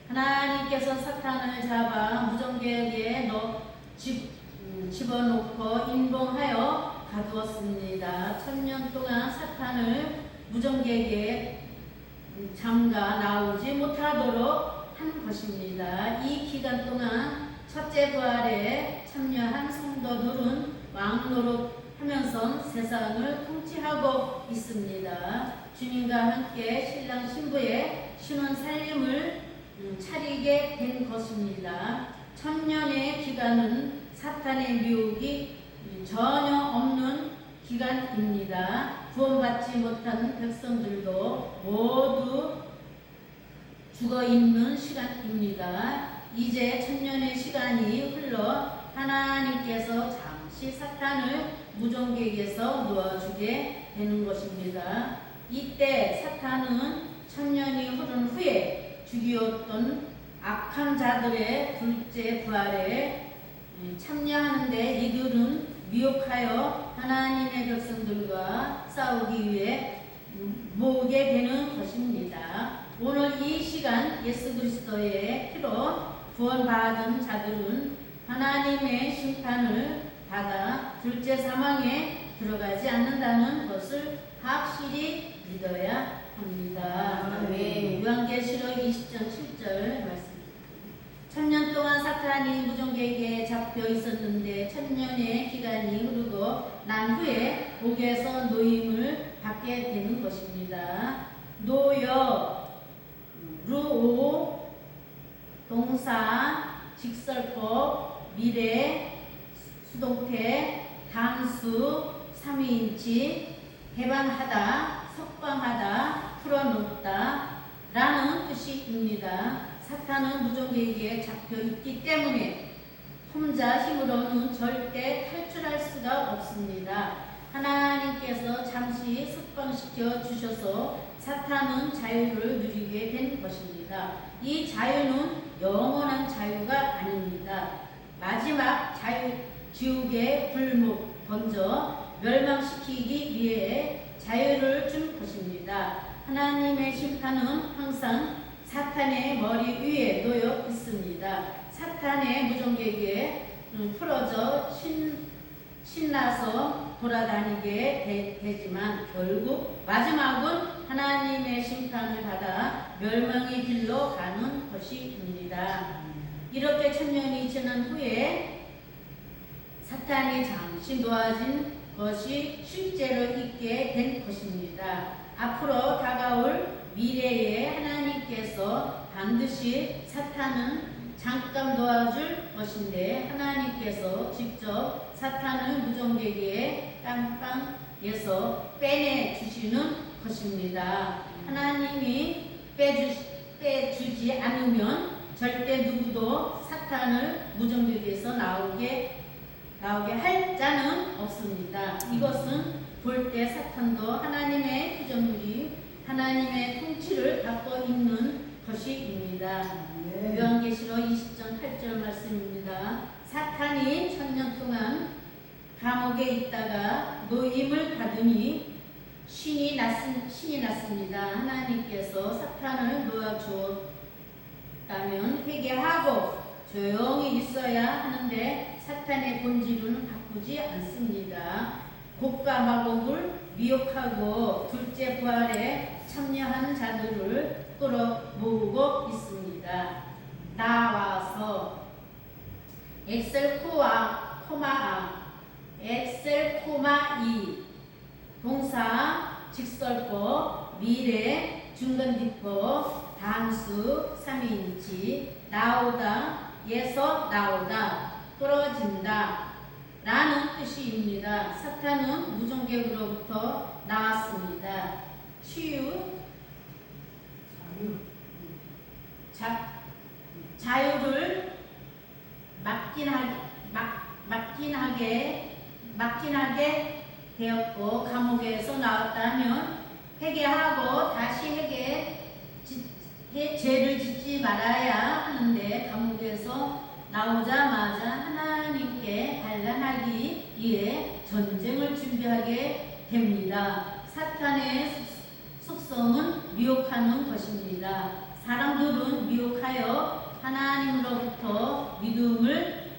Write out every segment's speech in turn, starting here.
하나님께서 사탄을 잡아 무정계에 집어넣고 인봉하여 가두었습니다. 1000년 동안 사탄을 무정계에 잠가 나오지 못하도록 한 것입니다. 이 기간 동안 첫째 부활에 참여한 성도들은 왕노릇하면서 세상을 통치하고 있습니다. 주님과 함께 신랑 신부의 신혼 살림을 차리게 된 것입니다. 1000년의 기간은 사탄의 미혹이 전혀 없는 기간입니다. 구원받지 못한 백성들도 모두 죽어있는 시간입니다. 이제 1000년의 시간이 흘러 하나님께서 잠시 사탄을 무정객에서 놓아주게 되는 것입니다. 이때 사탄은 1000년이 흐른 후에 죽이었던 악한 자들의 둘째 부활에 참여하는데 이들은 미혹하여 하나님의 백성들과 싸우기 위해 모으게 되는 것입니다. 오늘 이 시간 예수 그리스도의 피로 구원받은 자들은 하나님의 심판을 받아 둘째 사망에 들어가지 않는다는 것을 확실히 믿어야 합니다. 요한계시록 20장 7절 말씀. 1000년 동안 사탄이 무정객에 잡혀 있었는데 1000년의 기간이 흐르고 난 후에 옥에서 노임을 받게 되는 것입니다. 노여, 루오, 동사, 직설법, 미래, 수동태, 단수, 3위인치, 해방하다, 석방하다, 풀어놓다 라는 뜻입니다. 사탄은 무정객에 잡혀 있기 때문에 혼자 힘으로는 절대 탈출할 수가 없습니다. 하나님께서 잠시 석방시켜 주셔서 사탄은 자유를 누리게 된 것입니다. 이 자유는 영원한 자유가 아닙니다. 마지막 지옥의 불목 던져 멸망시키기 위해 자유를 준 것입니다. 하나님의 심판은 항상 사탄의 머리 위에 놓여 있습니다. 사탄의 무정객에 풀어져 신나서 돌아다니게 되지만 결국 마지막은 하나님의 심판을 받아 멸망의 길로 가는 것입니다. 이렇게 1000년이 지난 후에 사탄이 잠시 놓아진 것이 실제로 있게 된 것입니다. 앞으로 다가올 미래에 하나님께서 반드시 사탄은 잠깐 놓아줄 것인데 하나님께서 직접 사탄을 무정객에 깜빵에서 빼내 주시는 것입니다. 하나님이 빼주지 않으면 절대 누구도 사탄을 무정객에서 나오게 할 자는 없습니다. 이것은 볼 때 사탄도 하나님의 피조물이 하나님의 통치를 받고 있는 것입니다. 요한계시록 20장 8절 말씀입니다. 사탄이 1000년 동안 감옥에 있다가 노임을 받으니 신이 났습니다. 하나님께서 사탄을 놓아주었다면 회개하고 조용히 있어야 하는데 사탄의 본질은 바꾸지 않습니다. 곡과 마곡을 미혹하고 둘째 부활에 참여하는 자들을 끌어모으고 있습니다. 나와서 엑셀코아 코마아 엑셀코마이 동사 직설법 미래 중간디법 단수 3인치 나오다 에서 나오다 떨어진다 라는 뜻입니다. 사탄은 무정객으로부터 나왔습니다. 자유를 맡긴 하게 되었고 감옥에서 나왔다면 회개하고 다시 죄를 짓지 말아야 하는데 감옥에서 나오자마자 하나님께 반란하기 위해 전쟁을 준비하게 됩니다. 사탄의 속성은 미혹하는 것입니다. 사람들은 미혹하여 하나님으로부터 믿음을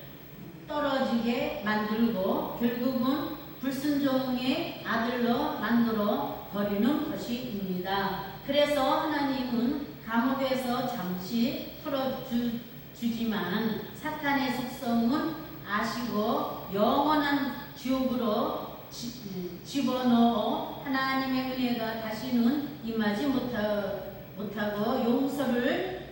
떨어지게 만들고 결국은 불순종의 아들로 만들어 버리는 것입니다. 그래서 하나님은 감옥에서 잠시 풀어주지만 사탄의 속성은 아시고 영원한 지옥으로 집어넣어 하나님의 은혜가 다시는 임하지 못하고 용서를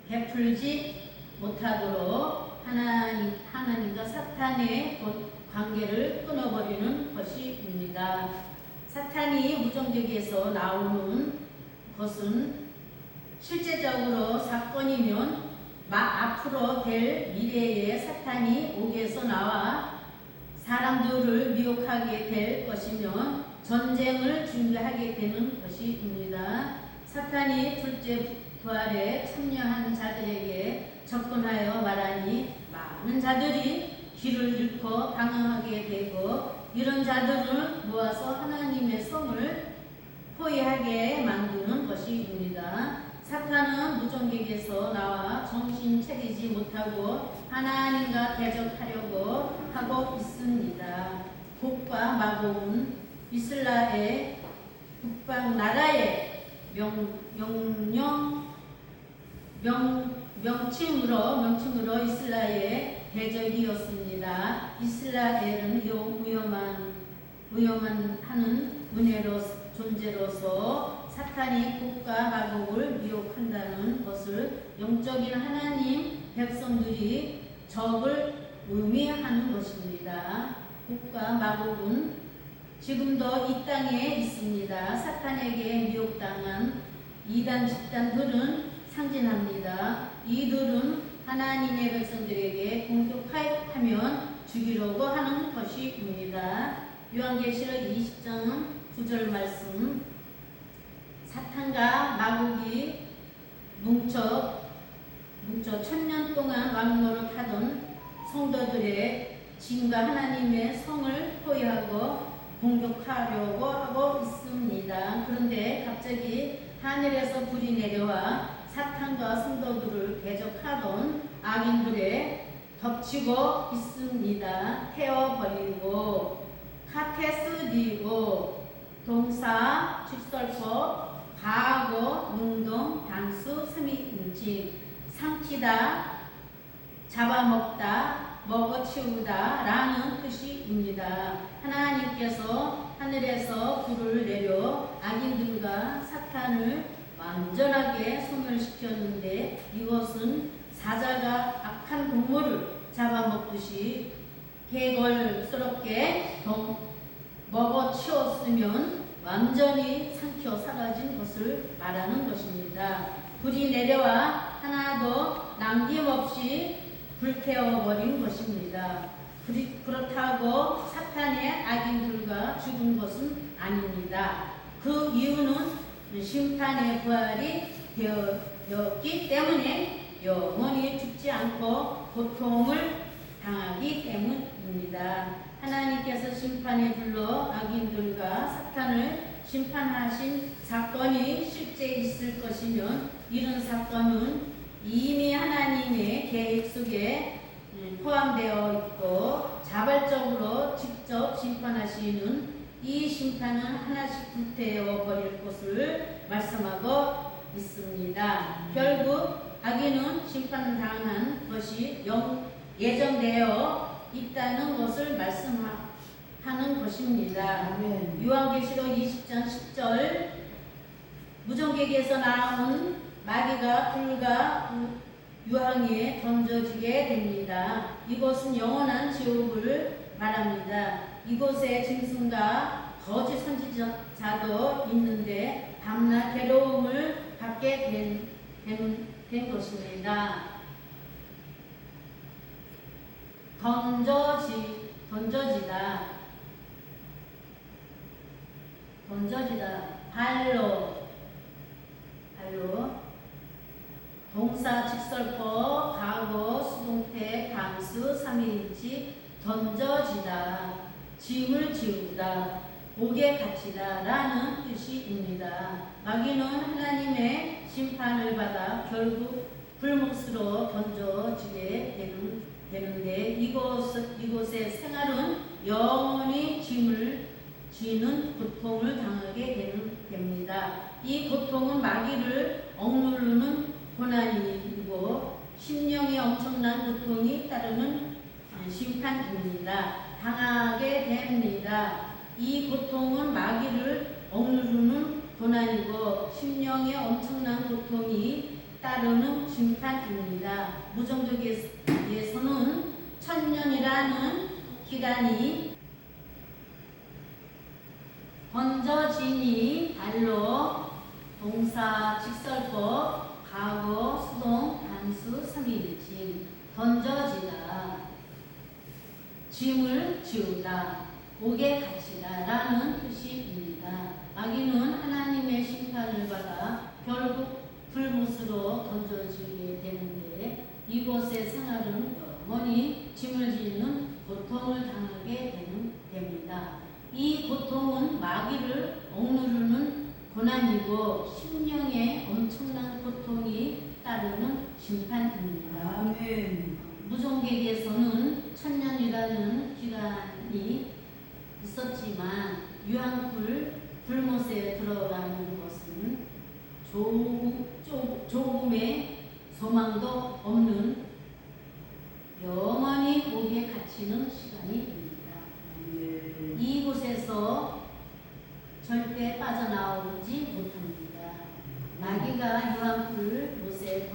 베풀지 못하도록 하나님과 사탄의 관계를 끊어버리는 것입니다. 사탄이 무정직에서 나오는 것은 실제적으로 사건이면 앞으로 될 미래에 사탄이 옥에서 나와 사람들을 미혹하게 될 것이며 전쟁을 준비하게 되는 것입니다. 사탄이 둘째 부활에 참여한 자들에게 접근하여 말하니 많은 자들이 길을 잃고 방황하게 되고 이런 자들을 모아서 하나님의 성을 포위하게 만드는 것입니다. 사탄은 무정객에서 나와 정신 차리지 못하고 하나님과 대적하려고 하고 있습니다. 곡과 마곡은 이스라엘 북방 나라의 명칭으로 이스라엘 대적이었습니다. 이스라엘은 위험한 하는 은혜로 존재로서 사탄이 곡과 마곡을 미혹한다는 것을 영적인 하나님 백성들이 적을 의미하는 것입니다. 곡과 마곡은 지금도 이 땅에 있습니다. 사탄에게 미혹당한 이단 집단들은 상징합니다. 이들은 하나님의 백성들에게 공격하면 죽이려고 하는 것입니다. 요한계시록 20장 9절 말씀 사탄과 마귀이 뭉쳐 1000년 동안 왕노릇하던 성도들의 진과 하나님의 성을 포위하고 공격하려고 하고 있습니다. 그런데 갑자기 하늘에서 불이 내려와 사탄과 성도들을 대적하던 악인들에 덮치고 있습니다. 태워버리고 카테스디오 동사 직설법 가하고 능동 단수 삼위인칭 삼키다 잡아먹다 먹어치우다 라는 뜻입니다. 하나님께서 하늘에서 불을 내려 악인들과 사탄을 완전하게 소멸시켰는데 이것은 사자가 악한 동물을 잡아먹듯이 개걸스럽게 먹어치웠으면 완전히 삼켜 사라진 것을 말하는 것입니다. 불이 내려와 하나도 남김없이 불태워버린 것입니다. 그렇다고 사탄의 악인들과 죽은 것은 아닙니다. 그 이유는 심판의 부활이 되었기 때문에 영원히 죽지 않고 고통을 당하기 때문입니다. 하나님께서 심판의 불로 악인들과 사탄을 심판하신 사건이 실제 있을 것이면 이런 사건은 이미 하나님의 계획 속에 포함되어 있고 자발적으로 직접 심판하시는 이 심판은 하나씩 불태워 버릴 것을 말씀하고 있습니다. 결국 악인은 심판당한 것이 예정되어 있다는 것을 말씀하는 것입니다. 아멘. 요한계시록 20장 10절 무정객에서 나온 마귀가 불과 유황에 던져지게 됩니다. 이곳은 영원한 지옥을 말합니다. 이곳에 짐승과 거짓 선지자도 있는데 밤낮 괴로움을 받게 된 것입니다. 던져지다 발로 동사 직설법 가고 수동태 강수 삼위일치 던져지다 짐을 지우다 옥에 갇히다 라는 뜻입니다. 마귀는 하나님의 심판을 받아 결국 불못으로 던져지게 되는데 이곳의 생활은 영원히 짐을 지는 고통을 당하게 됩니다. 이 고통은 마귀를 억누르는 고난이고 심령의 엄청난 고통이 따르는 심판입니다. 당하게 됩니다. 이 고통은 마귀를 억누르는 고난이고 심령의 엄청난 고통이 따르는 심판입니다. 무종족에서는 천년이라는 기간이 던져지니 발로 동사 직설법 과거 수동 단수 3일칭 던져지다 짐을 지우다 옥에 갇히다 라는 뜻입니다. 마귀는 하나님의 심판을 받아 결국 불못으로 던져지게 되는데 이곳의 생활은 영원히 짐을 지는 고통을 당하게 됩니다. 이 고통은 마귀를 억누르는 고난이고 심령의 엄청난 고통이 따르는 심판입니다. 아멘. 무종객에서는 천년이라는 기간이 있었지만 불못에 들어가는 것은 조금의 소망도 없는 영원히 옥에 갇히는 시간입니다. 이곳에서 절대 빠져나오지 못합니다. 마귀가 유황불못에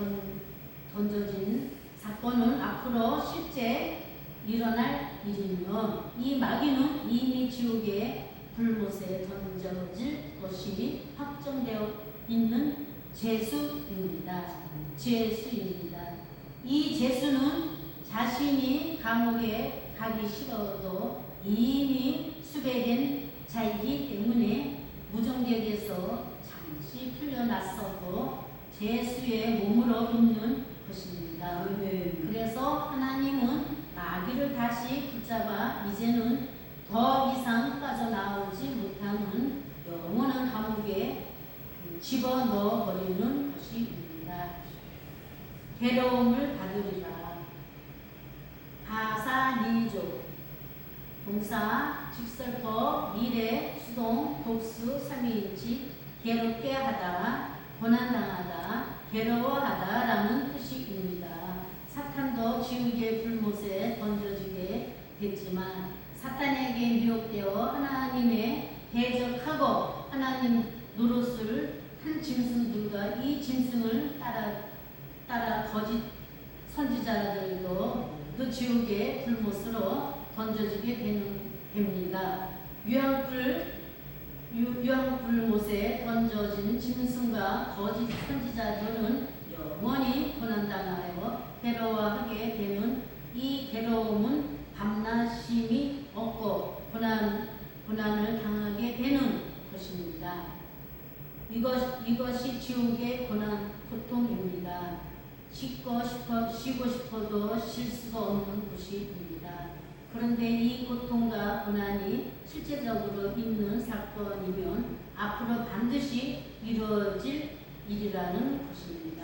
던져진 사건은 앞으로 실제 일어날 일이며 이 마귀는 이미 지옥의 불못에 던져질 것이 확정되어 있는 죄수입니다. 이 죄수는 자신이 감옥에 가기 싫어도 이미 수배된 자이기 때문에 무정객에서 잠시 풀려났어도 죄수의 몸으로 있는 것입니다. 그래서 하나님은 마귀를 다시 붙잡아 이제는 더 이상 빠져나오지 못하는 영원한 감옥에 집어넣어 버리는 것입니다. 괴로움을 받으리라. 가사니조 동사 직설법 미래 수동 독수 3일치 괴롭게 하다 고난당하다 괴로워하다 라는 뜻입니다. 사탄도 지옥의 불못에 던져지게 됐지만 사탄에게 미혹되어 하나님의 대적하고 하나님 노릇을 한 짐승들과 이 짐승을 따라 거짓 선지자들도 그 지옥의 불못으로 던져지게 됩니다. 유황불못에 던져진 짐승과 거짓 선지자들은 영원히 고난당하여 괴로워하게 되는 이 괴로움은 밤낮임이 없고 고난을 당하게 되는 것입니다. 이것이 지옥의 고통입니다. 쉬고 싶어도 쉴 수가 없는 곳입니다. 그런데 이 고통과 고난이 실제적으로 있는 사건이면 앞으로 반드시 이루어질 일이라는 것입니다.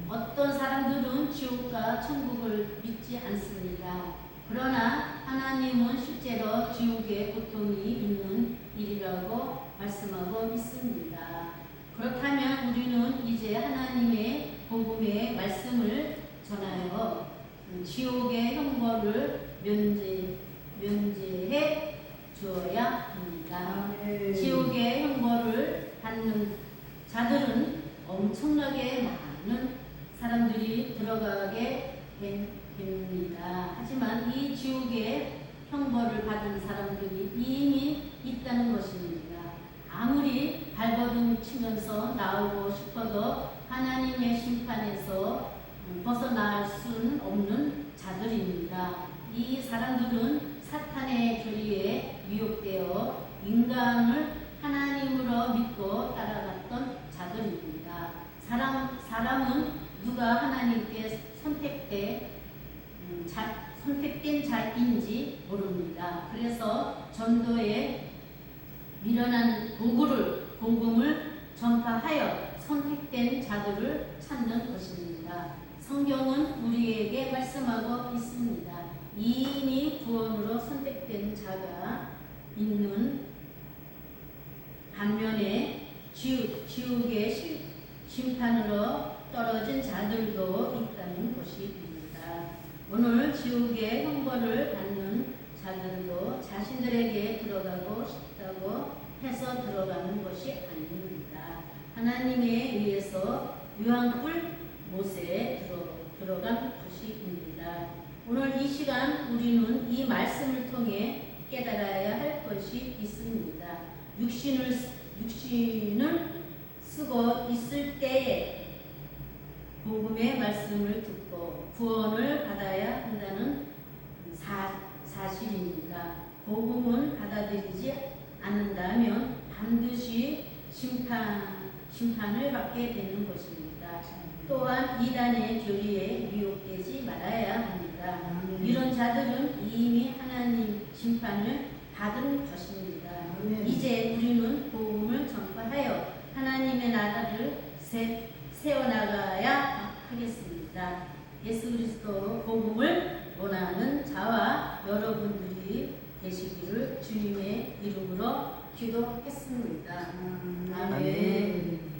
어떤 사람들은 지옥과 천국을 믿지 않습니다. 그러나 하나님은 실제로 지옥의 고통이 있는 일이라고 말씀하고 있습니다. 그렇다면 우리는 이제 하나님의 복음의 말씀을 전하여 지옥의 형벌을 면제해 주어야 합니다. 지옥의 형벌을 받는 자들은 엄청나게 많은 사람들이 들어가게 됩니다. 하지만 이 지옥의 형벌을 받은 사람들이 이미 있다는 것입니다. 아무리 발버둥 치면서 나오고 싶어도 하나님의 심판에서 벗어날 수는 없는 자들입니다. 이 사람들은 사탄의 교리에 미혹되어 인간을 하나님으로 믿고 따라갔던 자들입니다. 사람은 누가 하나님께 선택된 자인지 모릅니다. 그래서 전도에 미련한 복음을 전파하여 선택된 자들 자들을 찾는 것입니다. 성경은 우리에게 말씀하고 있습니다. 이미 구원으로 선택된 자가 있는 반면에 지옥의 심판으로 떨어진 자들도 있다는 것입니다. 오늘 지옥의 형벌을 받는 자들도 자신들에게 들어가고 싶다고 해서 들어가는 것이 아닙니다. 하나님에 의해서 유황불 못에 들어간 것입니다. 오늘 이 시간 우리는 이 말씀을 통해 깨달아야 할 것이 있습니다. 육신을 쓰고 있을 때에 복음의 말씀을 듣고 구원을 받아야 한다는 사실입니다. 복음은 받아들이지 않는다면 반드시 심판을 받게 되는 것입니다. 또한 이단의 교리에 미혹되지 말아야 합니다. 이런 자들은 이미 하나님 심판을 받은 것입니다. 이제 우리는 복음을 전파하여 하나님의 나라를 세워나가야 하겠습니다. 예수 그리스도 복음을 원하는 자와 여러분들이 되시기를 주님의 이름으로 기도했습니다. 아멘.